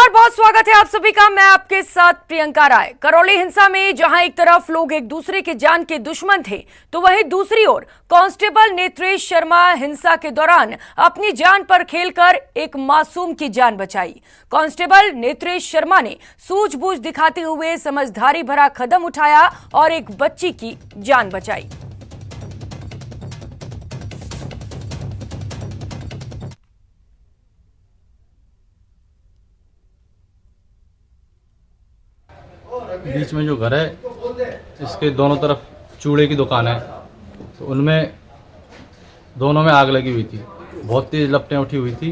नमस्कार, बहुत स्वागत है आप सभी का। मैं आपके साथ प्रियंका राय। करौली हिंसा में जहां एक तरफ लोग एक दूसरे के जान के दुश्मन थे, तो वहीं दूसरी ओर कांस्टेबल नेत्रेश शर्मा हिंसा के दौरान अपनी जान पर खेलकर एक मासूम की जान बचाई। कांस्टेबल नेत्रेश शर्मा ने सूझबूझ दिखाते हुए समझदारी भरा कदम उठाया और एक बच्ची की जान बचाई। बीच में जो घर है इसके दोनों तरफ चूड़े की दुकान है, तो उनमें दोनों में आग लगी हुई थी। बहुत तेज़ लपटें उठी हुई थी।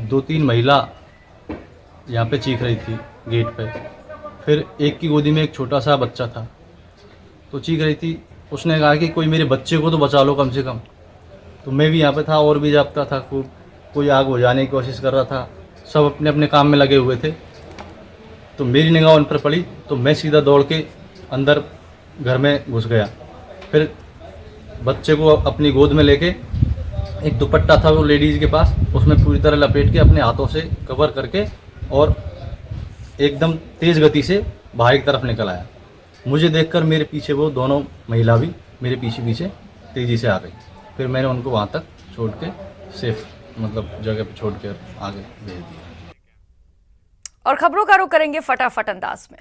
2-3 महिला यहाँ पे चीख रही थी गेट पे। फिर एक की गोदी में एक छोटा सा बच्चा था, तो चीख रही थी। उसने कहा कि कोई मेरे बच्चे को तो बचा लो कम से कम। तो मैं भी यहाँ पे था और भी जागता था खूब। कोई आग बुझाने की कोशिश कर रहा था, सब अपने अपने काम में लगे हुए थे। तो मेरी निगाह उन पर पड़ी, तो मैं सीधा दौड़ के अंदर घर में घुस गया। फिर बच्चे को अपनी गोद में लेके, एक दुपट्टा था वो लेडीज़ के पास, उसमें पूरी तरह लपेट के अपने हाथों से कवर करके और एकदम तेज़ गति से बाहर की तरफ निकल आया। मुझे देखकर मेरे पीछे वो दोनों महिला भी मेरे पीछे पीछे तेज़ी से आ गई। फिर मैंने उनको वहाँ तक छोड़ के सेफ जगह पर छोड़ के आगे भेज दिया। और खबरों का रुख करेंगे फटाफट अंदाज में।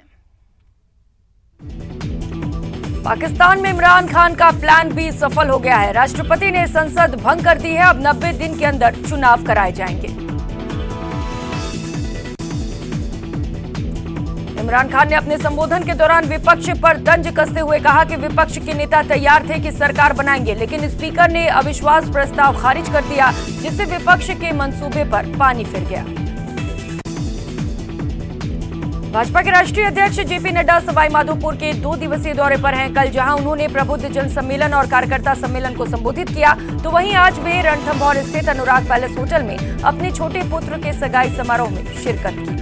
पाकिस्तान में इमरान खान का प्लान बी सफल हो गया है। राष्ट्रपति ने संसद भंग कर दी है। अब 90 दिन के अंदर चुनाव कराए जाएंगे। इमरान खान ने अपने संबोधन के दौरान विपक्ष पर तंज कसते हुए कहा कि विपक्ष के नेता तैयार थे कि सरकार बनाएंगे, लेकिन स्पीकर ने अविश्वास प्रस्ताव खारिज कर दिया, जिससे विपक्ष के मंसूबे पर पानी फिर गया। भाजपा के राष्ट्रीय अध्यक्ष जेपी नड्डा सवाई माधोपुर के 2 दिवसीय दौरे पर हैं। कल जहां उन्होंने प्रबुद्ध जन सम्मेलन और कार्यकर्ता सम्मेलन को संबोधित किया, तो वहीं आज वे रणथंभौर स्थित अनुराग पैलेस होटल में अपने छोटे पुत्र के सगाई समारोह में शिरकत की।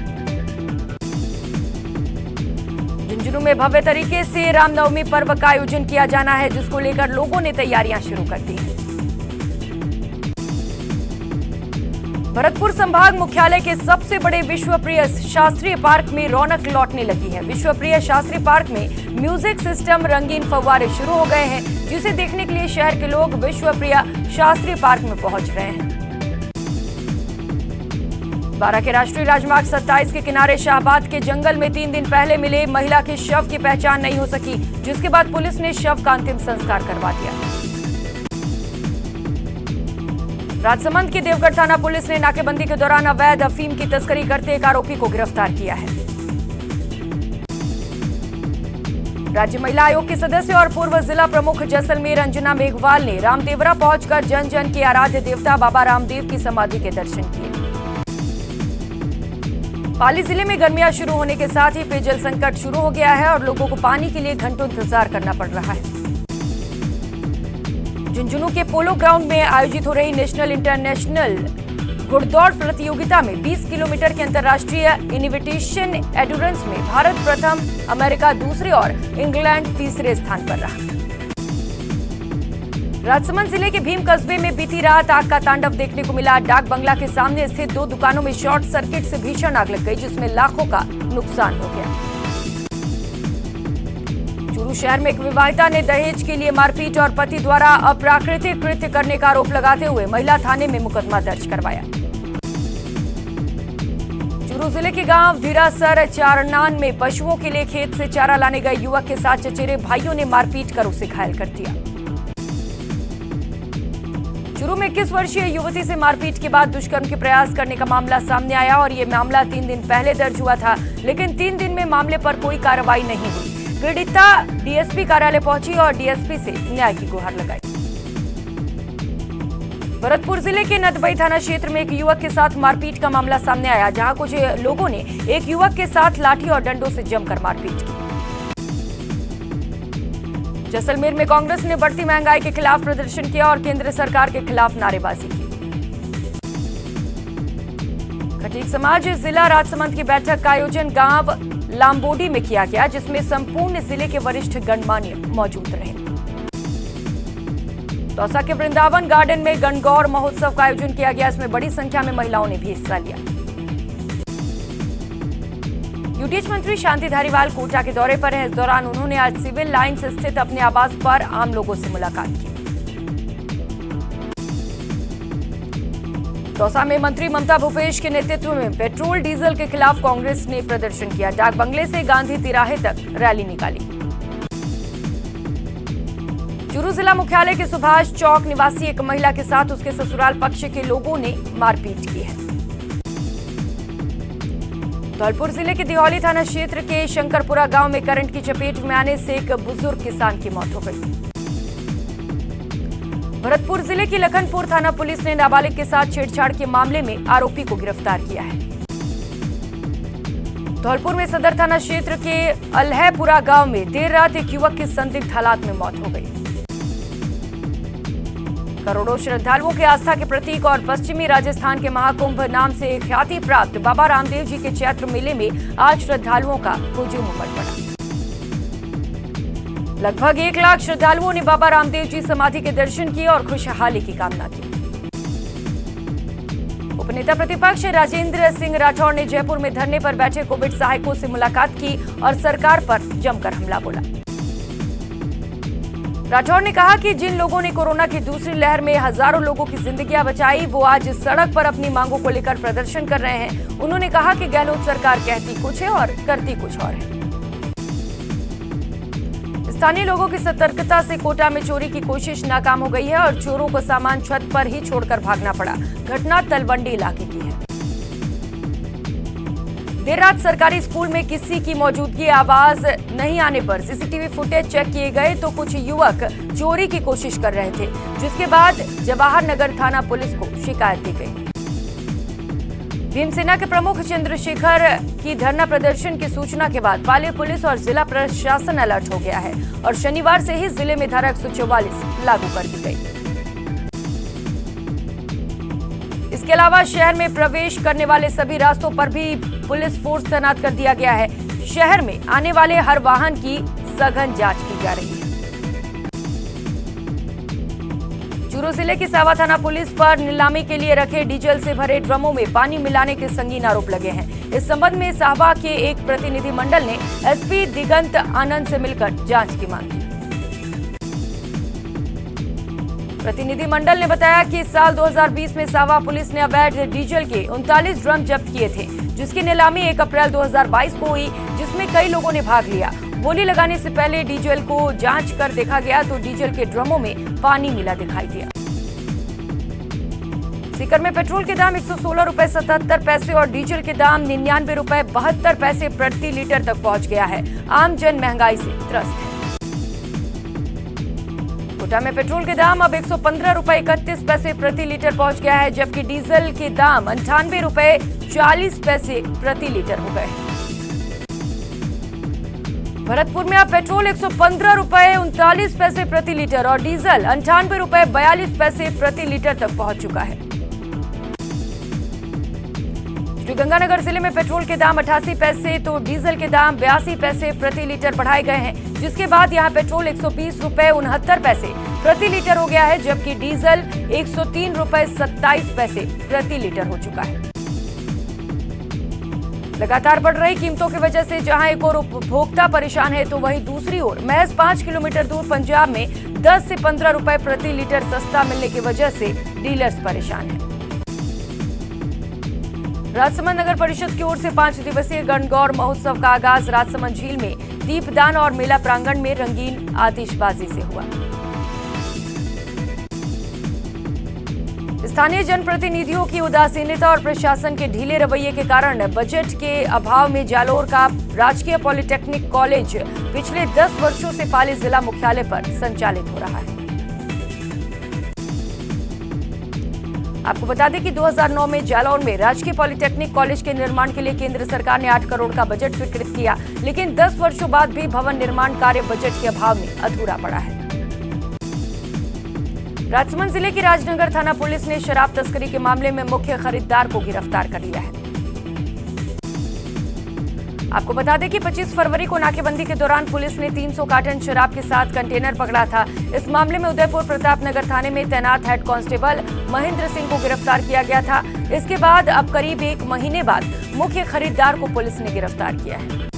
झुंझुनू में भव्य तरीके से रामनवमी पर्व का आयोजन किया जाना है, जिसको लेकर लोगों ने तैयारियां शुरू कर दी हैं। भरतपुर संभाग मुख्यालय के सबसे बड़े विश्वप्रिय शास्त्रीय पार्क में रौनक लौटने लगी है। विश्वप्रिय शास्त्रीय पार्क में म्यूजिक सिस्टम, रंगीन फव्वारे शुरू हो गए हैं, जिसे देखने के लिए शहर के लोग विश्वप्रिय शास्त्रीय पार्क में पहुंच रहे हैं। बारां के राष्ट्रीय राजमार्ग 27 के किनारे शाहबाद के जंगल में 3 दिन पहले मिले महिला के शव की पहचान नहीं हो सकी, जिसके बाद पुलिस ने शव का अंतिम संस्कार करवा दिया। राजसमंद की देवगढ़ थाना पुलिस ने नाकेबंदी के दौरान अवैध अफीम की तस्करी करते एक आरोपी को गिरफ्तार किया है। राज्य महिला आयोग के सदस्य और पूर्व जिला प्रमुख जैसलमेर अंजना मेघवाल ने रामदेवरा पहुंचकर जन जन के आराध्य देवता बाबा रामदेव की समाधि के दर्शन किए। पाली जिले में गर्मियां शुरू होने के साथ ही पेयजल संकट शुरू हो गया है और लोगों को पानी के लिए घंटों इंतजार करना पड़ रहा है। झुंझुनू के पोलो ग्राउंड में आयोजित हो रही नेशनल इंटरनेशनल घुड़दौड़ प्रतियोगिता में 20 किलोमीटर के अंतर्राष्ट्रीय इन्विटेशन एंड्योरेंस में भारत प्रथम, अमेरिका दूसरे और इंग्लैंड तीसरे स्थान पर रहा। राजसमंद जिले के भीम कस्बे में बीती रात आग का तांडव देखने को मिला। डाक बंगला के सामने स्थित 2 दुकानों में शॉर्ट सर्किट से भीषण आग लग गई, जिसमें लाखों का नुकसान हो गया। चूरू शहर में एक विवाहिता ने दहेज के लिए मारपीट और पति द्वारा अप्राकृतिक कृत्य करने का आरोप लगाते हुए महिला थाने में मुकदमा दर्ज करवाया। चूरू जिले के गांव धीरासर चारनान में पशुओं के लिए खेत से चारा लाने गए युवक के साथ चचेरे भाइयों ने मारपीट कर उसे घायल कर दिया। चूरू में 21 वर्षीय युवती से मारपीट के बाद दुष्कर्म के प्रयास करने का मामला सामने आया और ये मामला 3 दिन पहले दर्ज हुआ था, लेकिन 3 दिन में मामले पर कोई कार्रवाई नहीं हुई। पीड़िता डीएसपी कार्यालय पहुंची और डीएसपी से न्याय की गुहार लगाई। भरतपुर जिले के नदबई थाना क्षेत्र में एक युवक के साथ मारपीट का मामला सामने आया, जहां कुछ लोगों ने एक युवक के साथ लाठी और डंडों से जमकर मारपीट की। जैसलमेर में कांग्रेस ने बढ़ती महंगाई के खिलाफ प्रदर्शन किया और केंद्र सरकार के खिलाफ नारेबाजी की। खटीक समाज जिला राजसमंद की बैठक का आयोजन गांव लांबोडी में किया गया, जिसमें संपूर्ण जिले के वरिष्ठ गणमान्य मौजूद रहे। दौसा के वृंदावन गार्डन में गणगौर महोत्सव का आयोजन किया गया। इसमें बड़ी संख्या में महिलाओं ने भी हिस्सा लिया। यूटीएच मंत्री शांति धारीवाल कोटा के दौरे पर हैं। इस दौरान उन्होंने आज सिविल लाइंस स्थित अपने आवास पर आम लोगों से मुलाकात की। दौसा में मंत्री ममता भूपेश के नेतृत्व में पेट्रोल डीजल के खिलाफ कांग्रेस ने प्रदर्शन किया। डाक बंगले से गांधी तिराहे तक रैली निकाली। चूरू जिला मुख्यालय के सुभाष चौक निवासी एक महिला के साथ उसके ससुराल पक्ष के लोगों ने मारपीट की है। धौलपुर जिले के दिहौली थाना क्षेत्र के शंकरपुरा गांव में करंट की चपेट में आने से एक बुजुर्ग किसान की मौत हो गई। भरतपुर जिले की लखनपुर थाना पुलिस ने नाबालिग के साथ छेड़छाड़ के मामले में आरोपी को गिरफ्तार किया है। धौलपुर में सदर थाना क्षेत्र के अल्हैपुरा गांव में देर रात एक युवक की संदिग्ध हालात में मौत हो गई। करोड़ों श्रद्धालुओं के आस्था के प्रतीक और पश्चिमी राजस्थान के महाकुंभ नाम से ख्याति प्राप्त बाबा रामदेव जी के चैत्र मेले में आज श्रद्धालुओं का हुजूम उमड़ पड़ा। लगभग 1 लाख श्रद्धालुओं ने बाबा रामदेव जी समाधि के दर्शन किए और खुशहाली की कामना की। उपनेता प्रतिपक्ष राजेंद्र सिंह राठौड़ ने जयपुर में धरने पर बैठे कोविड सहायकों से मुलाकात की और सरकार पर जमकर हमला बोला। राठौड़ ने कहा कि जिन लोगों ने कोरोना की दूसरी लहर में हजारों लोगों की जिंदगियां बचाई, वो आज सड़क पर अपनी मांगों को लेकर प्रदर्शन कर रहे हैं। उन्होंने कहा कि गहलोत सरकार कहती कुछ है और करती कुछ और है। स्थानीय लोगों की सतर्कता से कोटा में चोरी की कोशिश नाकाम हो गई है और चोरों को सामान छत पर ही छोड़कर भागना पड़ा। घटना तलवंडी इलाके की है। देर रात सरकारी स्कूल में किसी की मौजूदगी आवाज नहीं आने पर सीसीटीवी फुटेज चेक किए गए तो कुछ युवक चोरी की कोशिश कर रहे थे, जिसके बाद जवाहर नगर थाना पुलिस को शिकायत दी गई। भीमसेना के प्रमुख चंद्रशेखर की धरना प्रदर्शन की सूचना के बाद पाली पुलिस और जिला प्रशासन अलर्ट हो गया है और शनिवार से ही जिले में धारा 144 लागू कर दी गई। इसके अलावा शहर में प्रवेश करने वाले सभी रास्तों पर भी पुलिस फोर्स तैनात कर दिया गया है। शहर में आने वाले हर वाहन की सघन जांच की जा रही है। चूरू जिले की सावा थाना पुलिस पर नीलामी के लिए रखे डीजल से भरे ड्रमों में पानी मिलाने के संगीन आरोप लगे हैं। इस संबंध में साहबा के एक प्रतिनिधि मंडल ने एसपी दिगंत आनंद से मिलकर जांच की मांग की। प्रतिनिधि मंडल ने बताया कि साल 2020 में सावा पुलिस ने अवैध डीजल के 39 ड्रम जब्त किए थे, जिसकी नीलामी 1 अप्रैल 2022 को हुई, जिसमें कई लोगों ने भाग लिया। बोली लगाने से पहले डीजल को जांच कर देखा गया तो डीजल के ड्रमों में पानी मिला दिखाई दिया। सीकर में पेट्रोल के दाम 116 रुपए 77 पैसे और डीजल के दाम 99 रुपए 72 पैसे प्रति लीटर तक पहुंच गया है। आम जन महंगाई से त्रस्त है। कोटा में पेट्रोल के दाम अब 115 रुपए 31 पैसे प्रति लीटर पहुंच गया है, जबकि डीजल के दाम 98 रुपए 40 पैसे प्रति लीटर हो गए। भरतपुर में अब पेट्रोल 115 रुपए 39 पैसे प्रति लीटर और डीजल 98 रुपए 42 पैसे प्रति लीटर तक पहुंच चुका है। श्रीगंगानगर जिले में पेट्रोल के दाम 88 पैसे तो डीजल के दाम 82 पैसे प्रति लीटर बढ़ाए गए हैं, जिसके बाद यहां पेट्रोल 120 रुपए 69 पैसे प्रति लीटर हो गया है, जबकि डीजल 103 रुपए 27 पैसे प्रति लीटर हो चुका है। लगातार बढ़ रही कीमतों की वजह से जहां एक ओर उपभोक्ता परेशान है, तो वहीं दूसरी ओर महज 5 किलोमीटर दूर पंजाब में 10 से 15 रुपए प्रति लीटर सस्ता मिलने की वजह से डीलर्स परेशान हैं। राजसमंद नगर परिषद की ओर से 5 दिवसीय गणगौर महोत्सव का आगाज राजसमंद झील में दीपदान और मेला प्रांगण में रंगीन आतिशबाजी से हुआ। स्थानीय जनप्रतिनिधियों की उदासीनता और प्रशासन के ढीले रवैये के कारण बजट के अभाव में जालोर का राजकीय पॉलिटेक्निक कॉलेज पिछले 10 वर्षों से पाली जिला मुख्यालय पर संचालित हो रहा है। आपको बता दें कि 2009 में जालौर में राजकीय पॉलिटेक्निक कॉलेज के निर्माण के लिए केंद्र सरकार ने 8 करोड़ का बजट स्वीकृत किया, लेकिन 10 वर्षों बाद भी भवन निर्माण कार्य बजट के अभाव में अधूरा पड़ा है। राजसमंद जिले की राजनगर थाना पुलिस ने शराब तस्करी के मामले में मुख्य खरीदार को गिरफ्तार कर लिया है। आपको बता दें कि 25 फरवरी को नाकेबंदी के दौरान पुलिस ने 300 कार्टन शराब के साथ कंटेनर पकड़ा था। इस मामले में उदयपुर प्रताप नगर थाने में तैनात हेड कांस्टेबल महेंद्र सिंह को गिरफ्तार किया गया था। इसके बाद अब करीब 1 महीने बाद मुख्य खरीदार को पुलिस ने गिरफ्तार किया है।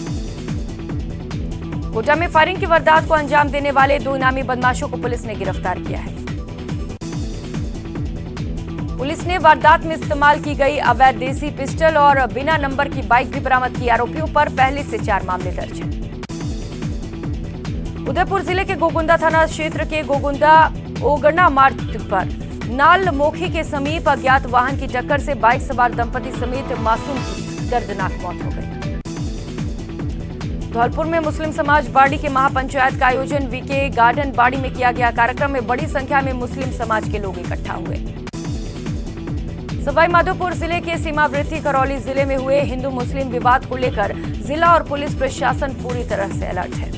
कोटा में फायरिंग की वारदात को अंजाम देने वाले 2 इनामी बदमाशों को पुलिस ने गिरफ्तार किया है। पुलिस ने वारदात में इस्तेमाल की गई अवैध देसी पिस्टल और बिना नंबर की बाइक भी बरामद की। आरोपियों पर पहले से 4 मामले दर्ज हैं। उदयपुर जिले के गोगुंदा थाना क्षेत्र के गोगुंदा ओगना मार्ग पर नाल मोखी के समीप अज्ञात वाहन की टक्कर से बाइक सवार दंपति समेत मासूम की दर्दनाक मौत हो गई। धौलपुर में मुस्लिम समाज बाड़ी के महापंचायत का आयोजन वीके गार्डन बाड़ी में किया गया। कार्यक्रम में बड़ी संख्या में मुस्लिम समाज के लोग इकट्ठा हुए। सवाई माधोपुर जिले के सीमावर्ती करौली जिले में हुए हिंदू मुस्लिम विवाद को लेकर जिला और पुलिस प्रशासन पूरी तरह से अलर्ट है।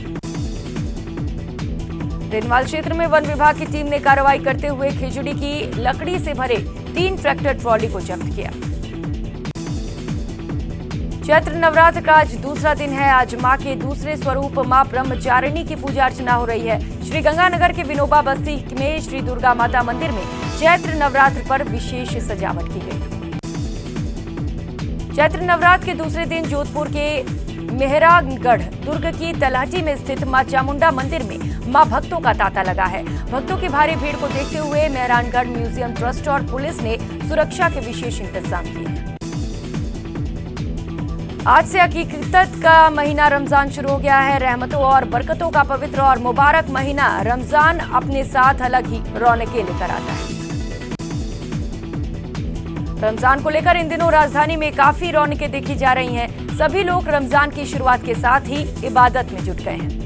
रेनवाल क्षेत्र में वन विभाग की टीम ने कार्रवाई करते हुए खिचड़ी की लकड़ी से भरे 3 ट्रैक्टर ट्रॉली को जब्त किया। चैत्र नवरात्र का आज दूसरा दिन है। आज मां के दूसरे स्वरूप मां ब्रह्मचारिणी की पूजा अर्चना हो रही है। श्री गंगानगर के विनोबा बस्ती में श्री दुर्गा माता मंदिर में चैत्र नवरात्र पर विशेष सजावट की गई। चैत्र नवरात्र के दूसरे दिन जोधपुर के मेहरागढ़ दुर्ग की तलहटी में स्थित मां चामुंडा मंदिर में मां भक्तों का तांता लगा है। भक्तों की भारी भीड़ को देखते हुए मेहरानगढ़ म्यूजियम ट्रस्ट और पुलिस ने सुरक्षा के विशेष इंतजाम किए हैं। आज से हकीकत का महीना रमजान शुरू हो गया है। रहमतों और बरकतों का पवित्र और मुबारक महीना रमजान अपने साथ अलग ही रौनकें लेकर आता है। रमजान को लेकर इन दिनों राजधानी में काफी रौनकें देखी जा रही हैं। सभी लोग रमजान की शुरुआत के साथ ही इबादत में जुट गए हैं।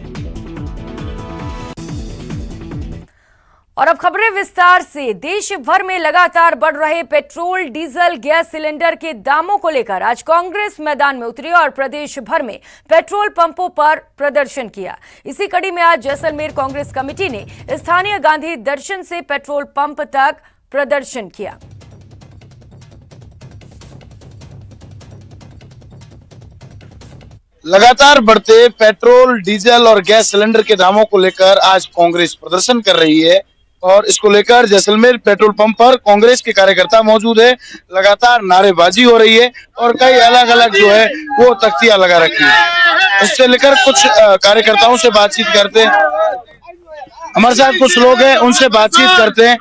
और अब खबरें विस्तार से। देश भर में लगातार बढ़ रहे पेट्रोल, डीजल, गैस सिलेंडर के दामों को लेकर आज कांग्रेस मैदान में उतरी और प्रदेश भर में पेट्रोल पंपों पर प्रदर्शन किया। इसी कड़ी में आज जैसलमेर कांग्रेस कमेटी ने स्थानीय गांधी दर्शन से पेट्रोल पंप तक प्रदर्शन किया। लगातार बढ़ते पेट्रोल, डीजल और गैस सिलेंडर के दामों को लेकर आज कांग्रेस प्रदर्शन कर रही है और इसको लेकर जैसलमेर पेट्रोल पंप पर कांग्रेस के कार्यकर्ता मौजूद है। लगातार नारेबाजी हो रही है और कई अलग अलग जो है वो तख्तियां लगा रखी है। इससे लेकर कुछ कार्यकर्ताओं से बातचीत करते हैं। हमारे साथ कुछ लोग हैं, उनसे बातचीत करते हैं।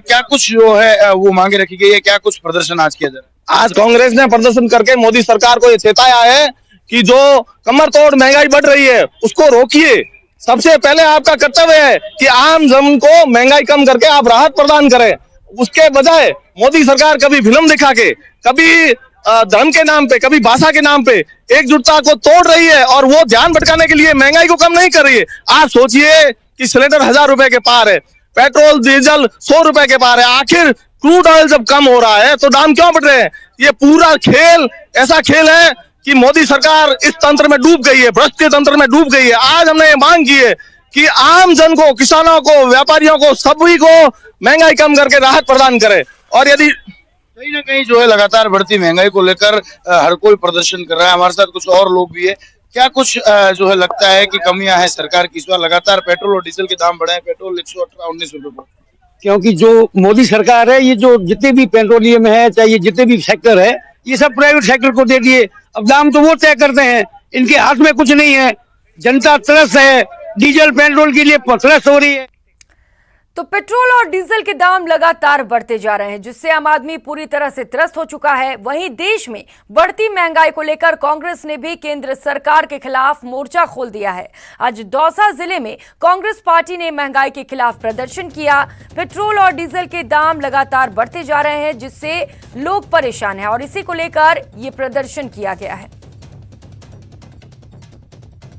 क्या कुछ जो है वो मांगे रखी गई है, क्या कुछ प्रदर्शन आज किया जा रहा है? आज कांग्रेस ने प्रदर्शन करके मोदी सरकार को ये चेताया है कि जो कमर तोड़ महंगाई बढ़ रही है उसको रोकिए। सबसे पहले आपका कर्तव्य है कि आम जन को महंगाई कम करके आप राहत प्रदान करें। उसके बजाय मोदी सरकार कभी फिल्म दिखा के, कभी धर्म के नाम पे, कभी भाषा के नाम पे एकजुटता को तोड़ रही है और वो ध्यान भटकाने के लिए महंगाई को कम नहीं कर रही है। आप सोचिए कि सिलेंडर 1000 रुपए के पार है, पेट्रोल डीजल 100 रुपए के पार है। आखिर क्रूड ऑयल जब कम हो रहा है तो दाम क्यों बढ़ रहे हैं? ये पूरा खेल ऐसा खेल है कि मोदी सरकार इस तंत्र में डूब गई है, भ्रष्ट के तंत्र में डूब गई है। आज हमने ये मांग की है कि आम जन को, किसानों को, व्यापारियों को, सभी को महंगाई कम करके राहत प्रदान करे। और यदि कहीं ना कहीं जो है लगातार बढ़ती महंगाई को लेकर हर कोई प्रदर्शन कर रहा है। हमारे साथ कुछ और लोग भी है। क्या कुछ जो है लगता है कि कमियां हैं सरकार की? इस बार लगातार पेट्रोल और डीजल के दाम बढ़े हैं। पेट्रोल 118-19 रुपए, क्योंकि जो मोदी सरकार है, ये जो जितने भी पेट्रोलियम है, चाहे ये जितने भी सेक्टर है, ये सब प्राइवेट सेक्टर को दे दिए। अब दाम तो वो तय करते हैं, इनके हाथ में कुछ नहीं है। जनता त्रस्त है, डीजल पेट्रोल के लिए त्रस्त हो रही है। तो पेट्रोल और डीजल के दाम लगातार बढ़ते जा रहे हैं, जिससे आम आदमी पूरी तरह से त्रस्त हो चुका है। वहीं देश में बढ़ती महंगाई को लेकर कांग्रेस ने भी केंद्र सरकार के खिलाफ मोर्चा खोल दिया है। आज दौसा जिले में कांग्रेस पार्टी ने महंगाई के खिलाफ प्रदर्शन किया। पेट्रोल और डीजल के दाम लगातार बढ़ते जा रहे हैं, जिससे लोग परेशान हैं और इसी को लेकर ये प्रदर्शन किया गया है।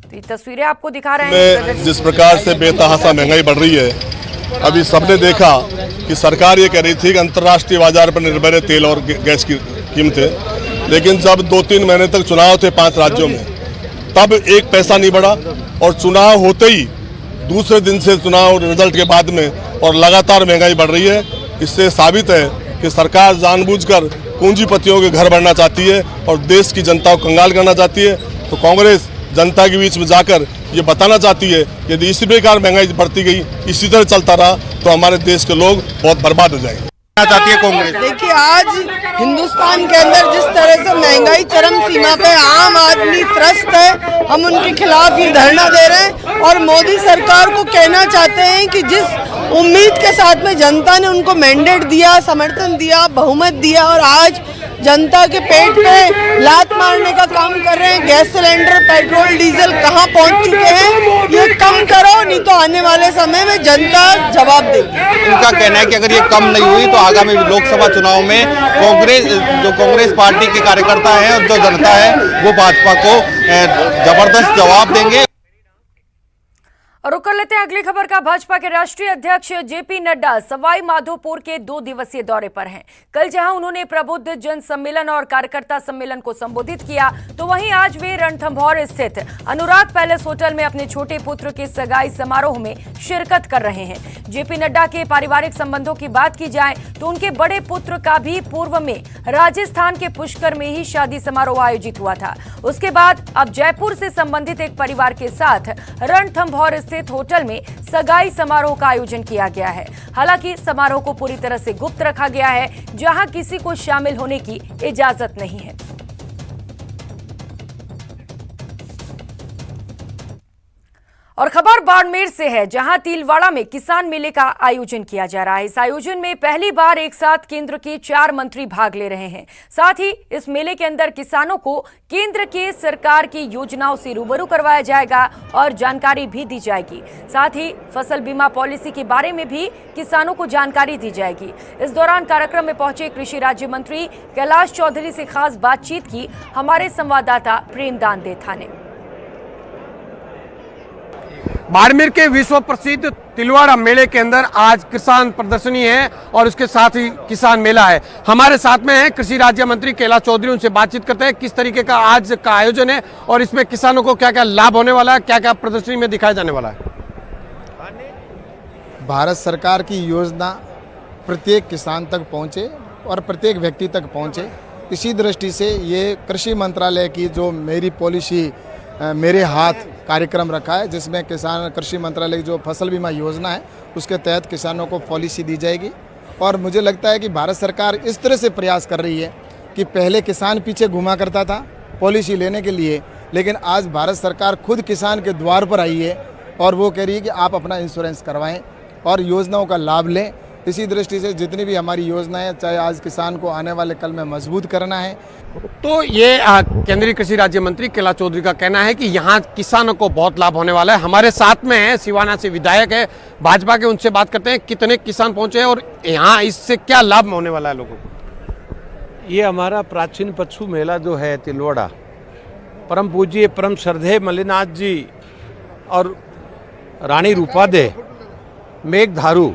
तो ये तस्वीरें आपको दिखा रहे हैं। जिस प्रकार से बेतहाशा महंगाई बढ़ रही है, अभी सबने देखा कि सरकार ये कह रही थी कि अंतर्राष्ट्रीय बाजार पर निर्भर है तेल और गैस की कीमतें, लेकिन जब 2-3 महीने तक चुनाव थे 5 राज्यों में, तब 1 पैसा नहीं बढ़ा और चुनाव होते ही दूसरे दिन से चुनाव रिजल्ट के बाद में और लगातार महंगाई बढ़ रही है। इससे साबित है कि सरकार जानबूझकर पूंजीपतियों के घर बढ़ना चाहती है और देश की जनता को कंगाल करना चाहती है। तो कांग्रेस जनता के बीच में जाकर ये बताना चाहती है यदि इसी प्रकार महंगाई बढ़ती गई, इसी तरह चलता रहा तो हमारे देश के लोग बहुत बर्बाद हो जाएंगे। चाहती है कांग्रेस? देखिए, आज हिंदुस्तान के अंदर जिस तरह से महंगाई चरम सीमा पे, आम आदमी त्रस्त है, हम उनके खिलाफ ये धरना दे रहे हैं और मोदी सरकार को कहना चाहते हैं कि जिस उम्मीद के साथ में जनता ने उनको मैंडेट दिया, समर्थन दिया, बहुमत दिया और आज जनता के पेट पे लात मारने का काम कर रहे हैं। गैस सिलेंडर, पेट्रोल, डीजल कहां पहुंच चुके हैं, ये कम करो, नहीं तो आने वाले समय में जनता जवाब देगी। उनका कहना है कि अगर ये कम नहीं हुई तो आगामी लोकसभा चुनाव में कांग्रेस पार्टी के कार्यकर्ता हैं और जो जनता है वो भाजपा को जबरदस्त जवाब देंगे। और रुक कर लेते हैं अगली खबर का। भाजपा के राष्ट्रीय अध्यक्ष जेपी नड्डा सवाई माधोपुर के 2 दिवसीय दौरे पर हैं। कल जहां उन्होंने प्रबुद्ध जन सम्मेलन और कार्यकर्ता सम्मेलन को संबोधित किया, तो वहीं आज वे रणथंभौर स्थित अनुराग पैलेस होटल में अपने छोटे पुत्र के सगाई समारोह में शिरकत कर रहे हैं। जेपी नड्डा के पारिवारिक संबंधों की बात की जाए तो उनके बड़े पुत्र का भी पूर्व में राजस्थान के पुष्कर में ही शादी समारोह आयोजित हुआ था। उसके बाद अब जयपुर से संबंधित एक परिवार के साथ रणथंभौर स्थित होटल में सगाई समारोह का आयोजन किया गया है। हालांकि समारोह को पूरी तरह से गुप्त रखा गया है, जहां किसी को शामिल होने की इजाजत नहीं है। और खबर बाड़मेर से है, जहां तिलवाड़ा में किसान मेले का आयोजन किया जा रहा है। इस आयोजन में पहली बार एक साथ केंद्र के 4 मंत्री भाग ले रहे हैं। साथ ही इस मेले के अंदर किसानों को केंद्र के सरकार की योजनाओं से रूबरू करवाया जाएगा और जानकारी भी दी जाएगी। साथ ही फसल बीमा पॉलिसी के बारे में भी किसानों को जानकारी दी जाएगी। इस दौरान कार्यक्रम में पहुंचे कृषि राज्य मंत्री कैलाश चौधरी से खास बातचीत की हमारे संवाददाता प्रेमदान देथा ने। बाड़मेर के विश्व प्रसिद्ध तिलवाड़ा मेले के अंदर आज किसान प्रदर्शनी है और उसके साथ ही किसान मेला है। हमारे साथ में है कृषि राज्य मंत्री कैलाश चौधरी, उनसे बातचीत करते हैं किस तरीके का आज का आयोजन है और इसमें किसानों को क्या क्या लाभ होने वाला है, क्या क्या प्रदर्शनी में दिखाया जाने वाला है। भारत सरकार की योजना प्रत्येक किसान तक पहुंचे और प्रत्येक व्यक्ति तक पहुंचे, इसी दृष्टि से ये कृषि मंत्रालय की जो मेरी पॉलिसी मेरे हाथ कार्यक्रम रखा है, जिसमें किसान कृषि मंत्रालय की जो फसल बीमा योजना है उसके तहत किसानों को पॉलिसी दी जाएगी। और मुझे लगता है कि भारत सरकार इस तरह से प्रयास कर रही है कि पहले किसान पीछे घुमा करता था पॉलिसी लेने के लिए, लेकिन आज भारत सरकार खुद किसान के द्वार पर आई है और वो कह रही है कि आप अपना इंश्योरेंस करवाएं और योजनाओं का लाभ लें। इसी दृष्टि से जितनी भी हमारी योजनाएं, चाहे आज किसान को आने वाले कल में मजबूत करना है। तो ये केंद्रीय कृषि राज्य मंत्री कैलाश चौधरी का कहना है कि यहाँ किसानों को बहुत लाभ होने वाला है। हमारे साथ में है सिवाना से विधायक है भाजपा के, उनसे बात करते हैं कितने किसान पहुंचे हैं और यहाँ इससे क्या लाभ होने वाला है लोगों को। ये हमारा प्राचीन पशु मेला जो है तिलवाड़ा, परम पूज्य परम श्रद्धेय मल्लिनाथ जी और रानी रूपादे मेघधारू,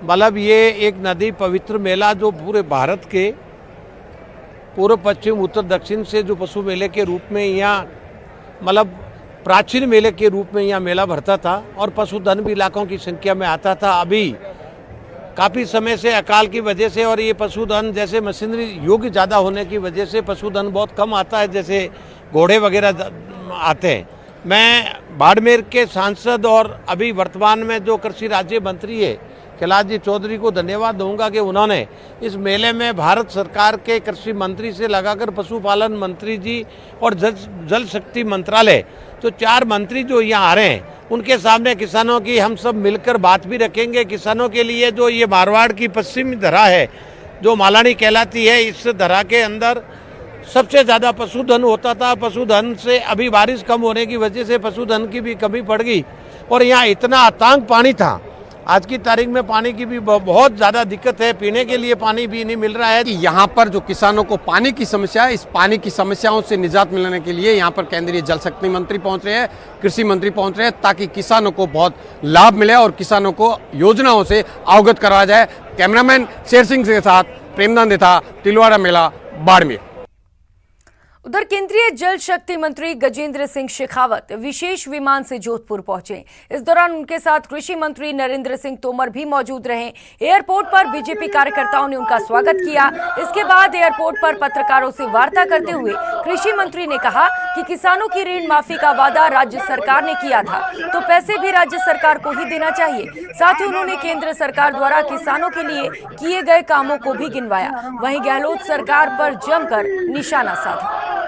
मतलब ये एक नदी पवित्र मेला जो पूरे भारत के पूर्व पश्चिम उत्तर दक्षिण से जो पशु मेले के रूप में यहाँ, मतलब प्राचीन मेले के रूप में यहाँ मेला भरता था और पशुधन भी लाखों की संख्या में आता था। अभी काफ़ी समय से अकाल की वजह से और ये पशुधन जैसे मशीनरी युग ज़्यादा होने की वजह से पशुधन बहुत कम आता है, जैसे घोड़े वगैरह आते हैं। मैं बाड़मेर के सांसद और अभी वर्तमान में जो कृषि राज्य मंत्री है कैलाश जी चौधरी को धन्यवाद दूंगा कि उन्होंने इस मेले में भारत सरकार के कृषि मंत्री से लगाकर पशुपालन मंत्री जी और जल शक्ति मंत्रालय, तो 4 मंत्री जो यहाँ आ रहे हैं, उनके सामने किसानों की हम सब मिलकर बात भी रखेंगे। किसानों के लिए जो ये मारवाड़ की पश्चिमी धरा है जो मालानी कहलाती है, इस धरा के अंदर सबसे ज़्यादा पशुधन होता था। पशुधन से अभी बारिश कम होने की वजह से पशुधन की भी कमी पड़ गई और यहाँ इतना आतंक पानी था। आज की तारीख में पानी की भी बहुत ज़्यादा दिक्कत है, पीने के लिए पानी भी नहीं मिल रहा है। यहाँ पर जो किसानों को पानी की समस्या है, इस पानी की समस्याओं से निजात मिलने के लिए यहाँ पर केंद्रीय जल शक्ति मंत्री पहुँच रहे हैं, कृषि मंत्री पहुँच रहे हैं, ताकि किसानों को बहुत लाभ मिले और किसानों को योजनाओं से अवगत कराया जाए। कैमरामैन शेर सिंह के साथ प्रेमदान देथा, तिलवाड़ा मेला, बाड़मेर। उधर केंद्रीय जल शक्ति मंत्री गजेंद्र सिंह शेखावत विशेष विमान से जोधपुर पहुंचे। इस दौरान उनके साथ कृषि मंत्री नरेंद्र सिंह तोमर भी मौजूद रहे। एयरपोर्ट पर बीजेपी कार्यकर्ताओं ने उनका स्वागत किया। इसके बाद एयरपोर्ट पर पत्रकारों से वार्ता करते हुए कृषि मंत्री ने कहा कि किसानों की ऋण माफी का वादा राज्य सरकार ने किया था, तो पैसे भी राज्य सरकार को ही देना चाहिए। साथ ही उन्होंने केंद्र सरकार द्वारा किसानों के लिए किए गए कामों को भी गिनवाया। वहीं गहलोत सरकार पर जमकर निशाना साधा।